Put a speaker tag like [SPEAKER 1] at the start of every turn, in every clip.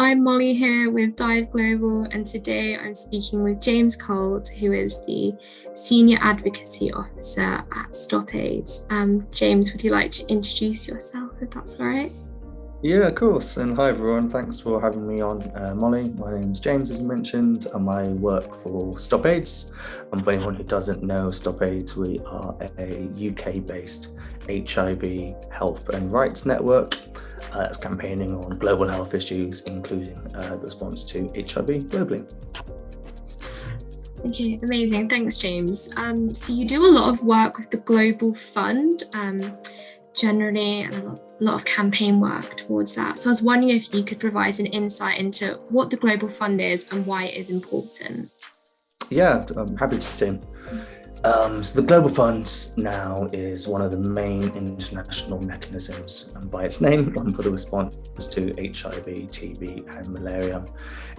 [SPEAKER 1] I'm Molly here with Dyyv Global, and today I'm speaking with James Colt, who is the Senior Advocacy Officer at Stopaids. James, would you like to introduce yourself, if that's all right?
[SPEAKER 2] Yeah, of course. And hi, everyone. Thanks for having me on, Molly. My name's James, as you mentioned, and I work for Stopaids. And for anyone who doesn't know Stopaids, we are a UK-based HIV health and rights network that's campaigning on global health issues, including the response to HIV globally.
[SPEAKER 1] Okay, amazing. Thanks, James. So you do a lot of work with the Global Fund, generally, and a lot of campaign work towards that. So I was wondering if you could provide an insight into what the Global Fund is and why it is important.
[SPEAKER 2] Yeah, I'm happy to. So the Global Fund now is one of the main international mechanisms by its name for the response to HIV, TB and malaria.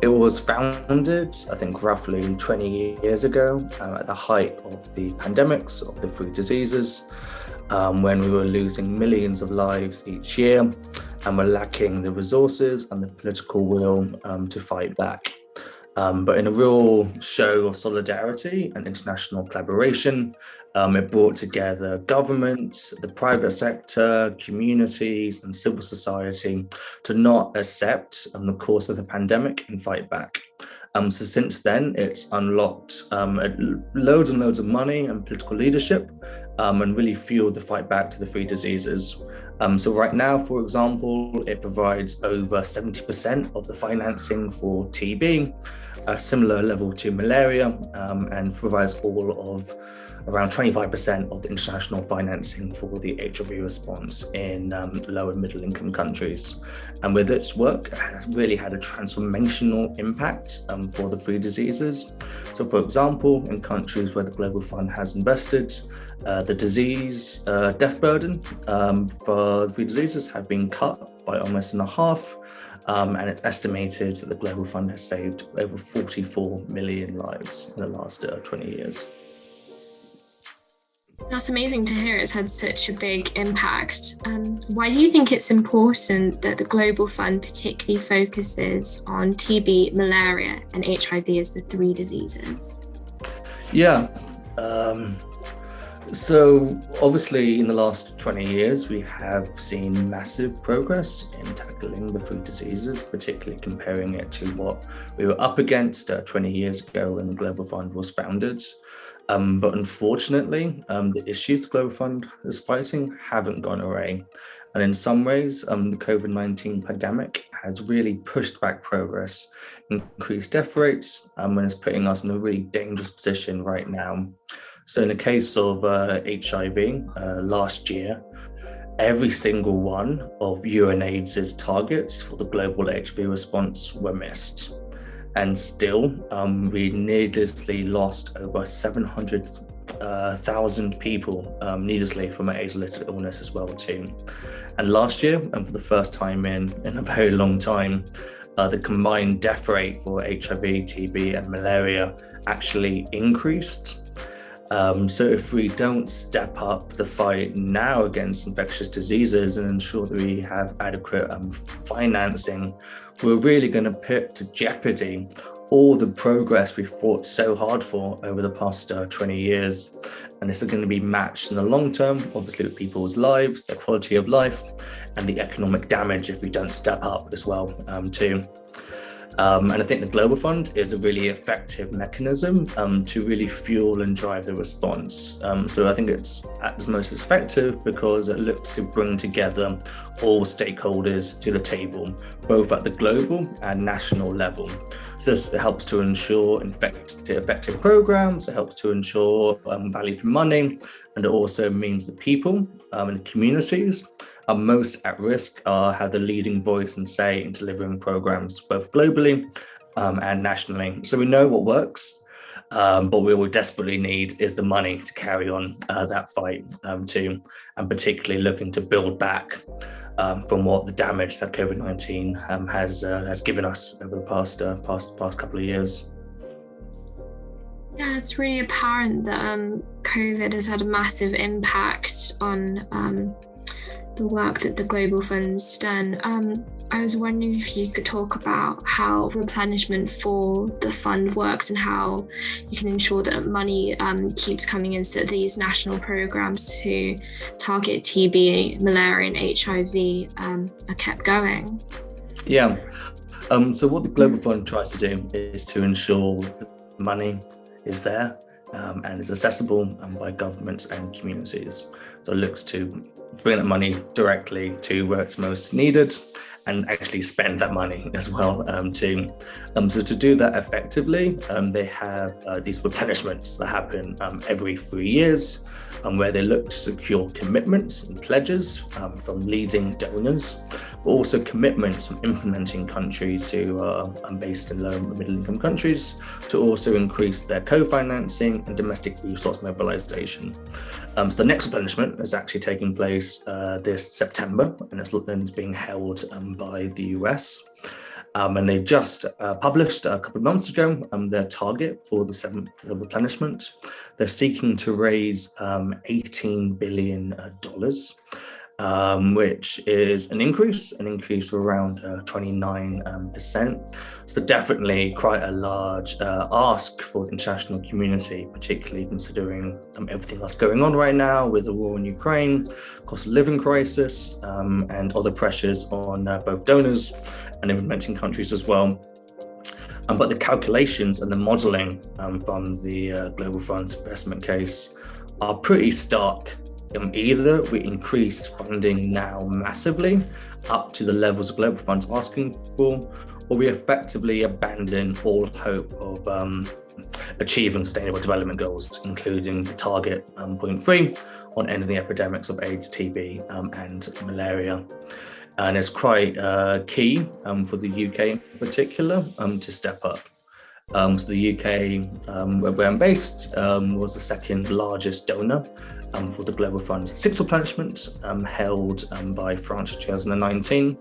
[SPEAKER 2] It was founded, I think, roughly 20 years ago at the height of the pandemics of the three diseases, when we were losing millions of lives each year and were lacking the resources and the political will to fight back. But in a real show of solidarity and international collaboration, it brought together governments, the private sector, communities, and civil society to not accept the course of the pandemic and fight back. So since then, it's unlocked loads and loads of money and political leadership and really fueled the fight back to the three diseases. So right now, for example, it provides over 70% of the financing for TB, a similar level to malaria, and provides all of around 25% of the international financing for the HIV response in low and middle income countries. And with its work, it has really had a transformational impact for the three diseases. So for example, in countries where the Global Fund has invested, the disease death burden for the three diseases have been cut by almost in half. And it's estimated that the Global Fund has saved over 44 million lives in the last 20 years.
[SPEAKER 1] That's amazing to hear it's had such a big impact. Why do you think it's important that the Global Fund particularly focuses on TB, malaria, and HIV as the three diseases?
[SPEAKER 2] Yeah. So obviously in the last 20 years, we have seen massive progress in tackling the three diseases, particularly comparing it to what we were up against 20 years ago when the Global Fund was founded. But unfortunately, the issues the Global Fund is fighting haven't gone away. And in some ways, the COVID-19 pandemic has really pushed back progress, increased death rates, and is putting us in a really dangerous position right now. So in the case of HIV, last year, every single one of UNAIDS's targets for the global HIV response were missed. And still, we needlessly lost over 700,000 people needlessly from an AIDS-related illness as well too. And last year, and for the first time in a very long time, the combined death rate for HIV, TB and malaria actually increased. So if we don't step up the fight now against infectious diseases and ensure that we have adequate financing, we're really going to put to jeopardy all the progress we've fought so hard for over the past 20 years. And this is going to be matched in the long term, obviously, with people's lives, their quality of life, and the economic damage if we don't step up as well too. And I think the Global Fund is a really effective mechanism to really fuel and drive the response. So I think it's at its most effective because it looks to bring together all stakeholders to the table, both at the global and national level. So this helps to ensure effective programs, it helps to ensure value for money, and it also means the people and the communities are most at risk have the leading voice and say in delivering programs both globally and nationally. So we know what works, but what we desperately need is the money to carry on that fight too, and particularly looking to build back from what the damage that COVID-19 has given us over the past couple of years.
[SPEAKER 1] Yeah, it's really apparent that COVID has had a massive impact on the work that the Global Fund's done. I was wondering if you could talk about how replenishment for the fund works and how you can ensure that money keeps coming into these national programs to target TB, malaria and HIV are kept going.
[SPEAKER 2] Yeah. So what the Global Fund tries to do is to ensure that money is there and is accessible by governments and communities. So it looks to bring that money directly to where it's most needed and actually spend that money as well too. So to do that effectively, they have these replenishments that happen every 3 years, where they look to secure commitments and pledges from leading donors, but also commitments from implementing countries who are based in low and middle income countries to also increase their co-financing and domestic resource mobilization. So the next replenishment is actually taking place this September, and it's being held by the US. And they just published a couple of months ago their target for the seventh replenishment. They're seeking to raise $18 billion, which is an increase of around 29%. So definitely quite a large ask for the international community, particularly considering everything that's going on right now with the war in Ukraine, cost of living crisis, and other pressures on both donors and implementing countries as well. But the calculations and the modelling from the Global Fund's investment case are pretty stark. Either we increase funding now massively up to the levels the Global Fund's asking for, or we effectively abandon all hope of achieving sustainable development goals, including the target 0.3 on ending the epidemics of AIDS, TB, and malaria. And it's quite key for the UK in particular to step up. So the UK, where I'm based, was the second largest donor for the Global Fund's sixth replenishment held by France in 2019.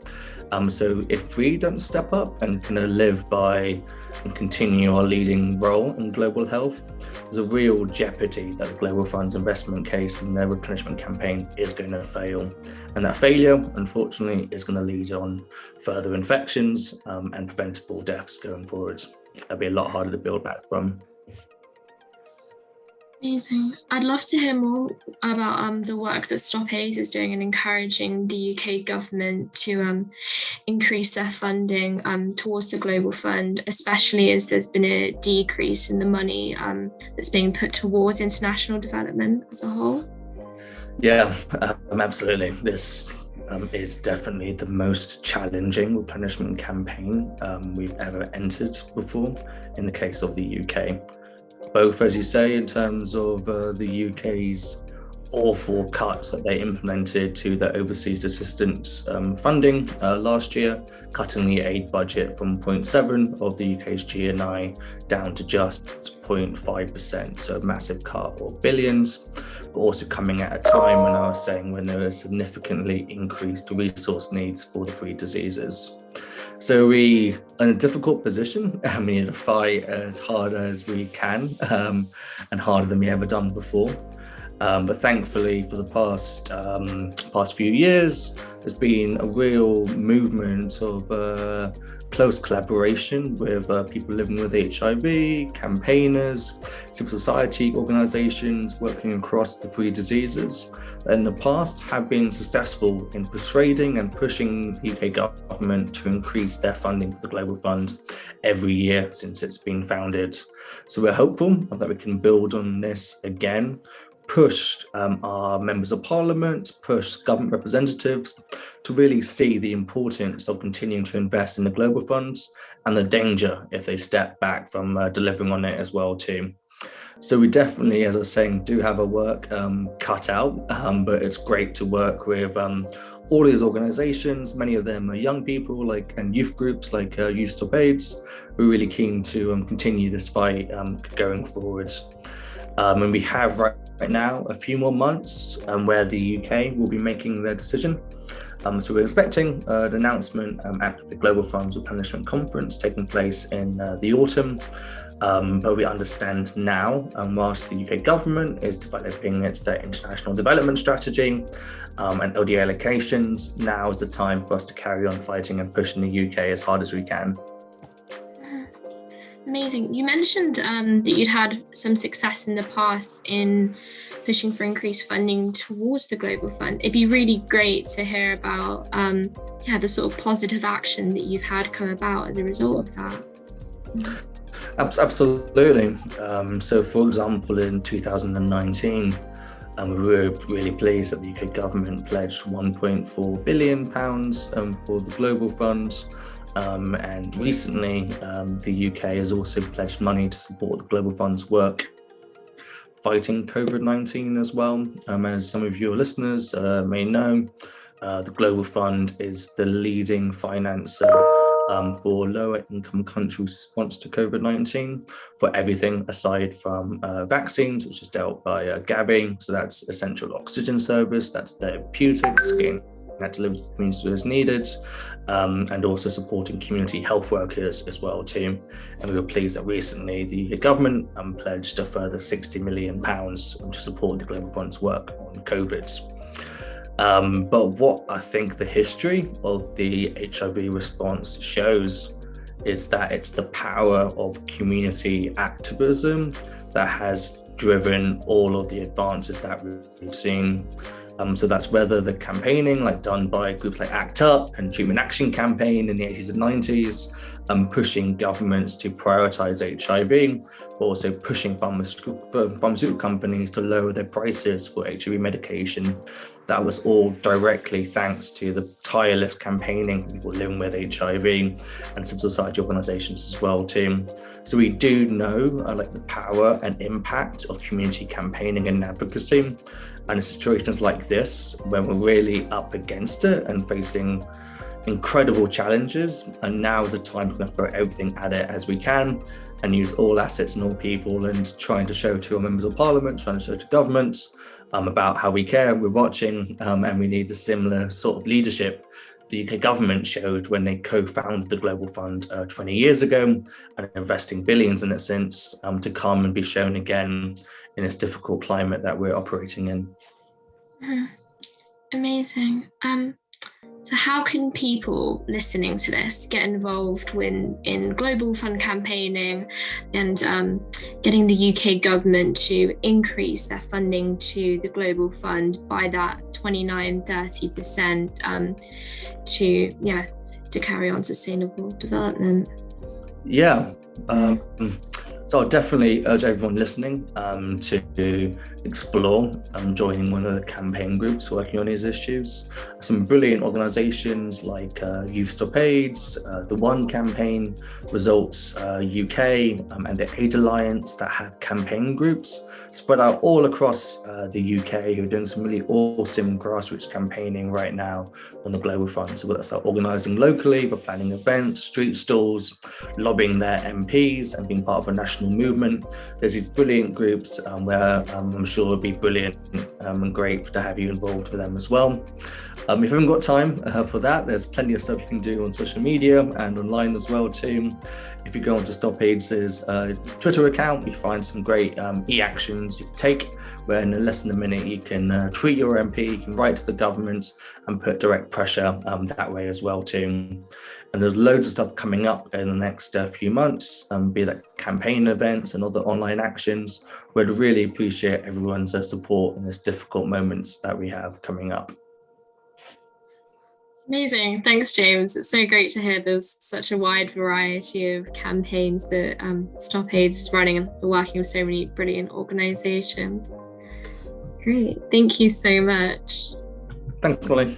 [SPEAKER 2] So if we don't step up and kind of live by and continue our leading role in global health, there's a real jeopardy that the Global Fund's investment case and their replenishment campaign is going to fail. And that failure, unfortunately, is going to lead on further infections and preventable deaths going forward. That'll be a lot harder to build back from.
[SPEAKER 1] Amazing. I'd love to hear more about the work that Stopaids is doing in encouraging the UK government to increase their funding towards the Global Fund, especially as there's been a decrease in the money that's being put towards international development as a whole.
[SPEAKER 2] Yeah, absolutely. This is definitely the most challenging replenishment campaign we've ever entered before in the case of the UK. Both, as you say, in terms of the UK's awful cuts that they implemented to their overseas assistance funding last year, cutting the aid budget from 0.7 of the UK's GNI down to just 0.5%, so a massive cut of billions, but also coming at a time when I was saying when there are significantly increased resource needs for the three diseases. So we are in a difficult position. We need to fight as hard as we can and harder than we ever done before. But thankfully, for the past few years, there's been a real movement of close collaboration with people living with HIV, campaigners, civil society organisations working across the three diseases that in the past have been successful in persuading and pushing the UK government to increase their funding for the Global Fund every year since it's been founded. So we're hopeful that we can build on this again, push our members of parliament, push government representatives to really see the importance of continuing to invest in the global funds and the danger if they step back from delivering on it as well too. So we definitely, as I was saying, do have our work cut out, but it's great to work with all these organisations. Many of them are young people and youth groups like Dyyv X Stopaids. We're really keen to continue this fight going forward. And we have right now a few more months where the UK will be making their decision. So we're expecting an announcement at the Global Fund's Replenishment Conference taking place in the autumn. But we understand now, whilst the UK government is developing its international development strategy and ODA allocations, now is the time for us to carry on fighting and pushing the UK as hard as we can.
[SPEAKER 1] Amazing. You mentioned that you'd had some success in the past in pushing for increased funding towards the Global Fund. It'd be really great to hear about the sort of positive action that you've had come about as a result of that.
[SPEAKER 2] Absolutely. So, for example, in 2019, we were really pleased that the UK government pledged £1.4 billion for the Global Fund. And recently, the UK has also pledged money to support the Global Fund's work fighting COVID-19 as well. As some of your listeners may know, the Global Fund is the leading financer for lower income countries' response to COVID-19 for everything aside from vaccines, which is dealt by Gavi. So that's essential oxygen service, that's therapeutics, getting that delivered to the community as needed, and also supporting community health workers as well too. And we were pleased that recently the government pledged a further £60 million to support the Global Fund's work on COVID. But what I think the history of the HIV response shows is that it's the power of community activism that has driven all of the advances that we've seen. So that's whether the campaigning done by groups like ACT UP and Treatment Action Campaign in the 80s and 90s, pushing governments to prioritize HIV, but also pushing pharmaceutical companies to lower their prices for HIV medication. That was all directly thanks to the tireless campaigning of people living with HIV and civil society organizations as well too. So we do know the power and impact of community campaigning and advocacy. And in situations like this, when we're really up against it and facing incredible challenges, and now is the time to throw everything at it as we can and use all assets and all people, and trying to show to our members of parliament, trying to show to governments about how we care, we're watching, and we need a similar sort of leadership the UK government showed when they co-founded the Global Fund 20 years ago, and investing billions in it since, to come and be shown again in this difficult climate that we're operating in.
[SPEAKER 1] Amazing. So how can people listening to this get involved in Global Fund campaigning and getting the UK government to increase their funding to the Global Fund by that 29-30% to carry on sustainable development?
[SPEAKER 2] Yeah. So I'll definitely urge everyone listening to explore joining one of the campaign groups working on these issues. Some brilliant organisations like Dyyv X Stopaids, the One Campaign, Results UK, and the Aid Alliance that have campaign groups spread out all across the UK who are doing some really awesome grassroots campaigning right now on the Global Fund. So that's organising locally, but planning events, street stalls, lobbying their MPs and being part of a national movement. There's these brilliant groups where I'm sure it'll be brilliant and great to have you involved with them as well. If you haven't got time for that, there's plenty of stuff you can do on social media and online as well too. If you go onto Stopaids' Twitter account, you find some great e-actions you can take, where in less than a minute you can tweet your MP, you can write to the government and put direct pressure that way as well too. And there's loads of stuff coming up in the next few months, be that campaign events and other online actions. We'd really appreciate everyone's support in this difficult moments that we have coming up.
[SPEAKER 1] Amazing. Thanks, James. It's so great to hear there's such a wide variety of campaigns that Stopaids is running and working with so many brilliant organisations. Great. Thank you so much.
[SPEAKER 2] Thanks, Molly.